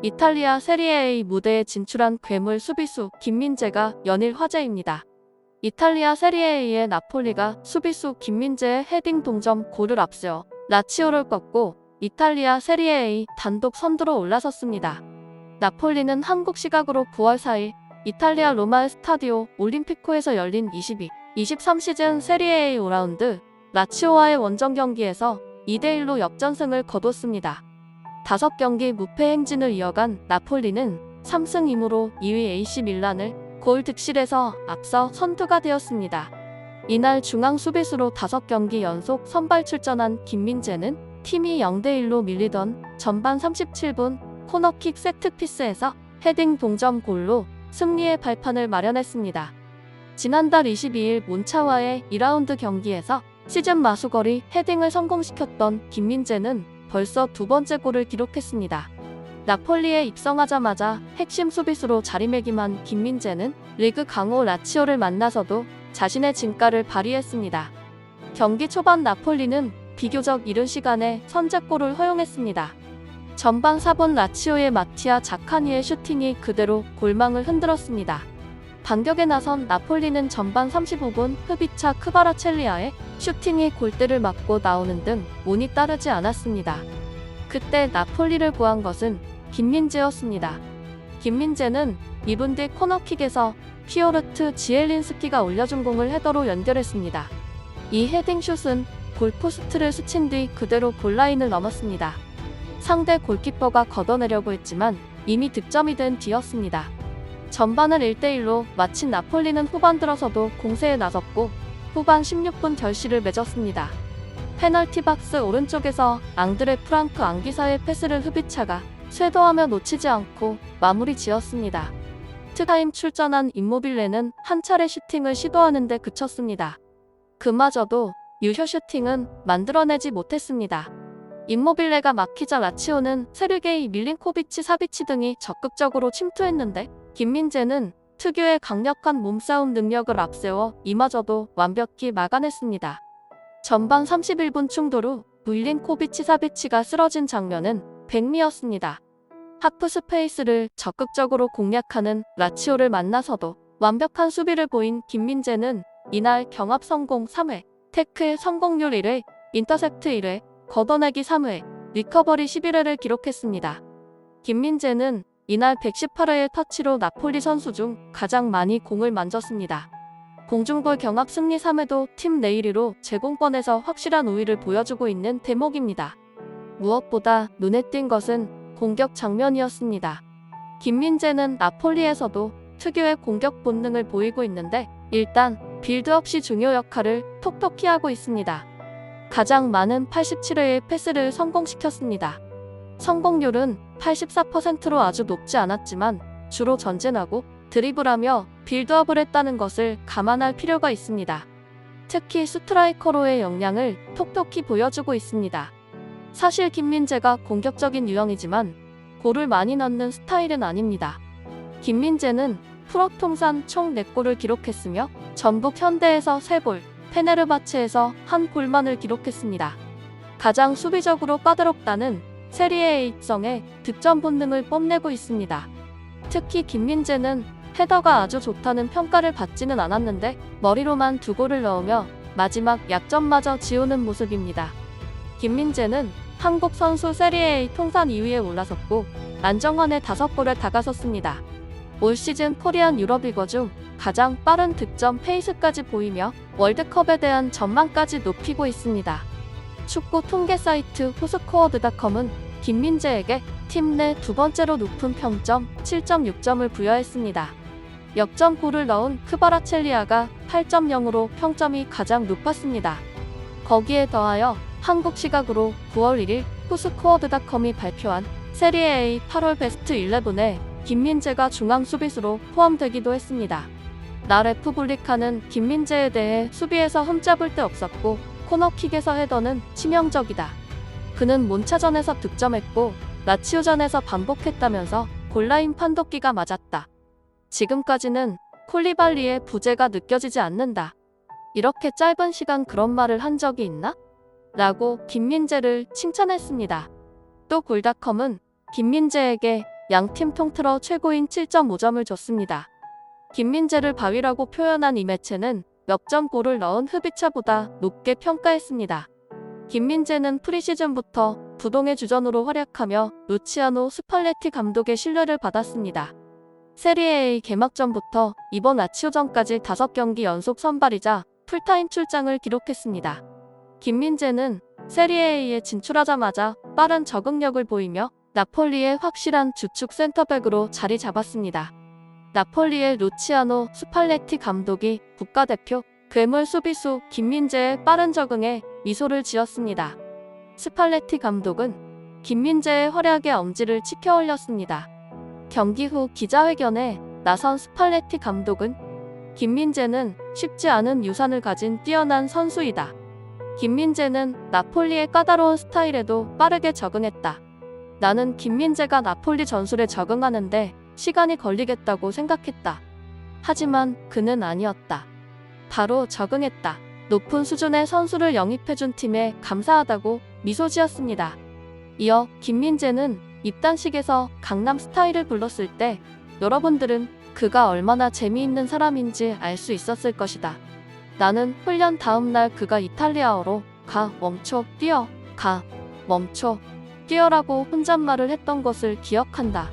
이탈리아 세리에 A 무대에 진출한 괴물 수비수 김민재가 연일 화제입니다. 이탈리아 세리에 A의 나폴리가 수비수 김민재의 헤딩 동점 골을 앞세워 라치오를 꺾고 이탈리아 세리에 A 단독 선두로 올라섰습니다. 나폴리는 한국 시각으로 9월 4일 이탈리아 로마의 스타디오 올림피코에서 열린 22-23 시즌 세리에 A 5라운드 라치오와의 원정 경기에서 2대1로 역전승을 거뒀습니다. 5경기 무패 행진을 이어간 나폴리는 3승 2무로 2위 AC 밀란을 골 득실해서 앞서 선두가 되었습니다. 이날 중앙 수비수로 5경기 연속 선발 출전한 김민재는 팀이 0대1로 밀리던 전반 37분 코너킥 세트피스에서 헤딩 동점 골로 승리의 발판을 마련했습니다. 지난달 22일 몬차와의 2라운드 경기에서 시즌 마수거리 헤딩을 성공시켰던 김민재는 벌써 2번째 골을 기록했습니다. 나폴리에 입성하자마자 핵심 수비수로 자리매김한 김민재는 리그 강호 라치오를 만나서도 자신의 진가를 발휘했습니다. 경기 초반 나폴리는 비교적 이른 시간에 선제골을 허용했습니다. 전반 4분 라치오의 마티아 자카니의 슈팅이 그대로 골망을 흔들었습니다. 반격에 나선 나폴리는 전반 35분 흐비차 크바라첼리아의 슈팅이 골대를 맞고 나오는 등 운이 따르지 않았습니다. 그때 나폴리를 구한 것은 김민재였습니다. 김민재는 2분 뒤 코너킥에서 피오르트 지엘린스키가 올려준 공을 헤더로 연결했습니다. 이 헤딩슛은 골포스트를 스친 뒤 그대로 골라인을 넘었습니다. 상대 골키퍼가 걷어내려고 했지만 이미 득점이 된 뒤였습니다. 전반을 1대1로 마친 나폴리는 후반 들어서도 공세에 나섰고 후반 16분 결실을 맺었습니다. 페널티 박스 오른쪽에서 앙드레 프랑크 앙기사의 패스를 흐비차가 쇄도하며 놓치지 않고 마무리 지었습니다. 특타임 출전한 임모빌레는 한 차례 슈팅을 시도하는데 그쳤습니다. 그마저도 유효 슈팅은 만들어내지 못했습니다. 임모빌레가 막히자 라치오는 세르게이 밀린코비치 사비치 등이 적극적으로 침투했는데 김민재는 특유의 강력한 몸싸움 능력을 앞세워 이마저도 완벽히 막아냈습니다. 전반 31분 충돌 후 밀린코비치 사비치가 쓰러진 장면은 백미였습니다. 하프 스페이스를 적극적으로 공략하는 라치오를 만나서도 완벽한 수비를 보인 김민재는 이날 경합 성공 3회, 태클 성공률 1회, 인터셉트 1회, 걷어내기 3회, 리커버리 11회를 기록했습니다. 김민재는 이날 118회의 터치로 나폴리 선수 중 가장 많이 공을 만졌습니다. 공중볼 경합 승리 3회도 팀 내 1위로 제공권에서 확실한 우위를 보여주고 있는 대목입니다. 무엇보다 눈에 띈 것은 공격 장면이었습니다. 김민재는 나폴리에서도 특유의 공격 본능을 보이고 있는데 일단 빌드업 시 중요 역할을 톡톡히 하고 있습니다. 가장 많은 87회의 패스를 성공시켰습니다. 성공률은 84%로 아주 높지 않았지만 주로 전진하고 드리블하며 빌드업을 했다는 것을 감안할 필요가 있습니다. 특히 스트라이커로의 역량을 톡톡히 보여주고 있습니다. 사실 김민재가 공격적인 유형이지만 골을 많이 넣는 스타일은 아닙니다. 김민재는 프로 통산 총 4골을 기록했으며 전북 현대에서 3골, 페네르바체에서 1골만을 기록했습니다. 가장 수비적으로 까다롭다는 세리에 입성에 득점 본능을 뽐내고 있습니다. 특히 김민재는 헤더가 아주 좋다는 평가를 받지는 않았는데 머리로만 2골을 넣으며 마지막 약점마저 지우는 모습입니다. 김민재는 한국 선수 세리에 통산 2위에 올라섰고 안정환의 5골에 다가섰습니다. 올 시즌 코리안 유럽리거 중 가장 빠른 득점 페이스까지 보이며 월드컵에 대한 전망까지 높이고 있습니다. 축구 통계 사이트 후스코어드닷컴은 김민재에게 팀 내 2번째로 높은 평점 7.6점을 부여했습니다. 역전골을 넣은 크바라첼리아가 8.0으로 평점이 가장 높았습니다. 거기에 더하여 한국 시각으로 9월 1일 후스코어드닷컴이 발표한 세리에 A 8월 베스트 11에 김민재가 중앙 수비수로 포함되기도 했습니다. 나 레푸블리카는 김민재에 대해 수비에서 흠잡을 데 없었고 코너킥에서 헤더는 치명적이다. 그는 몬차전에서 득점했고 라치오전에서 반복했다면서 골라인 판독기가 맞았다. 지금까지는 콜리발리의 부재가 느껴지지 않는다. 이렇게 짧은 시간 그런 말을 한 적이 있나? 라고 김민재를 칭찬했습니다. 또 골닷컴은 김민재에게 양팀 통틀어 최고인 7.5점을 줬습니다. 김민재를 바위라고 표현한 이 매체는 몇 점 골을 넣은 흡이차보다 높게 평가했습니다. 김민재는 프리시즌부터 부동의 주전으로 활약하며 루치아노 스팔레티 감독의 신뢰를 받았습니다. 세리에 A 개막전부터 이번 라치오전까지 5경기 연속 선발이자 풀타임 출장을 기록했습니다. 김민재는 세리에 A에 진출하자마자 빠른 적응력을 보이며 나폴리의 확실한 주축 센터백으로 자리 잡았습니다. 나폴리의 루치아노 스팔레티 감독이 국가대표 괴물 수비수 김민재의 빠른 적응에 미소를 지었습니다. 스팔레티 감독은 김민재의 활약의 엄지를 치켜 올렸습니다. 경기 후 기자회견에 나선 스팔레티 감독은 김민재는 쉽지 않은 유산을 가진 뛰어난 선수이다. 김민재는 나폴리의 까다로운 스타일에도 빠르게 적응했다. 나는 김민재가 나폴리 전술에 적응하는데 시간이 걸리겠다고 생각했다. 하지만 그는 아니었다. 바로 적응했다. 높은 수준의 선수를 영입해준 팀에 감사하다고 미소 지었습니다. 이어 김민재는 입단식에서 강남 스타일을 불렀을 때 여러분들은 그가 얼마나 재미있는 사람인지 알 수 있었을 것이다. 나는 훈련 다음 날 그가 이탈리아어로 가, 멈춰, 뛰어, 가, 멈춰, 뛰어라고 혼잣말을 했던 것을 기억한다.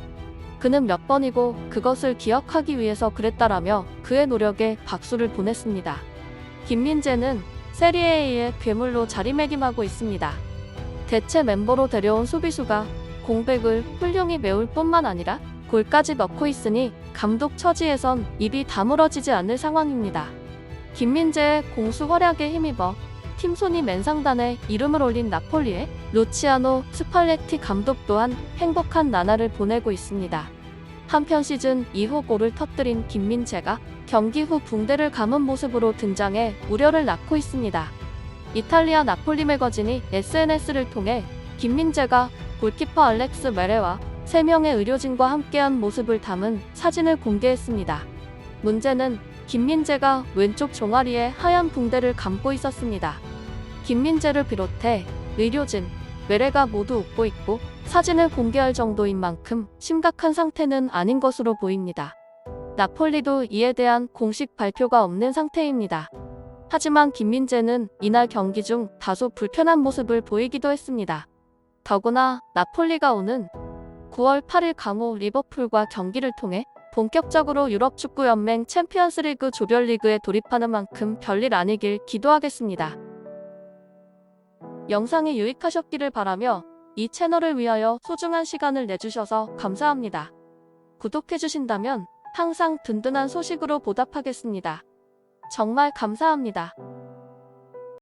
그는 몇 번이고 그것을 기억하기 위해서 그랬다라며 그의 노력에 박수를 보냈습니다. 김민재는 세리에 A의 괴물로 자리매김하고 있습니다. 대체 멤버로 데려온 수비수가 공백을 훌륭히 메울 뿐만 아니라 골까지 넣고 있으니 감독 처지에선 입이 다물어지지 않을 상황입니다. 김민재의 공수 활약에 힘입어 팀 순위 맨상단에 이름을 올린 나폴리의 루치아노 스팔레티 감독 또한 행복한 나날을 보내고 있습니다. 한편 시즌 2호 골을 터뜨린 김민재가 경기 후 붕대를 감은 모습으로 등장해 우려를 낳고 있습니다. 이탈리아 나폴리 매거진이 SNS를 통해 김민재가 골키퍼 알렉스 메레와 3명의 의료진과 함께한 모습을 담은 사진을 공개했습니다. 문제는 김민재가 왼쪽 종아리에 하얀 붕대를 감고 있었습니다. 김민재를 비롯해 의료진, 메레가 모두 웃고 있고 사진을 공개할 정도인 만큼 심각한 상태는 아닌 것으로 보입니다. 나폴리도 이에 대한 공식 발표가 없는 상태입니다. 하지만 김민재는 이날 경기 중 다소 불편한 모습을 보이기도 했습니다. 더구나 나폴리가 오는 9월 8일 강호 리버풀과 경기를 통해 본격적으로 유럽축구연맹 챔피언스리그 조별리그에 돌입하는 만큼 별일 아니길 기도하겠습니다. 영상이 유익하셨기를 바라며 이 채널을 위하여 소중한 시간을 내주셔서 감사합니다. 구독해주신다면 항상 든든한 소식으로 보답하겠습니다. 정말 감사합니다.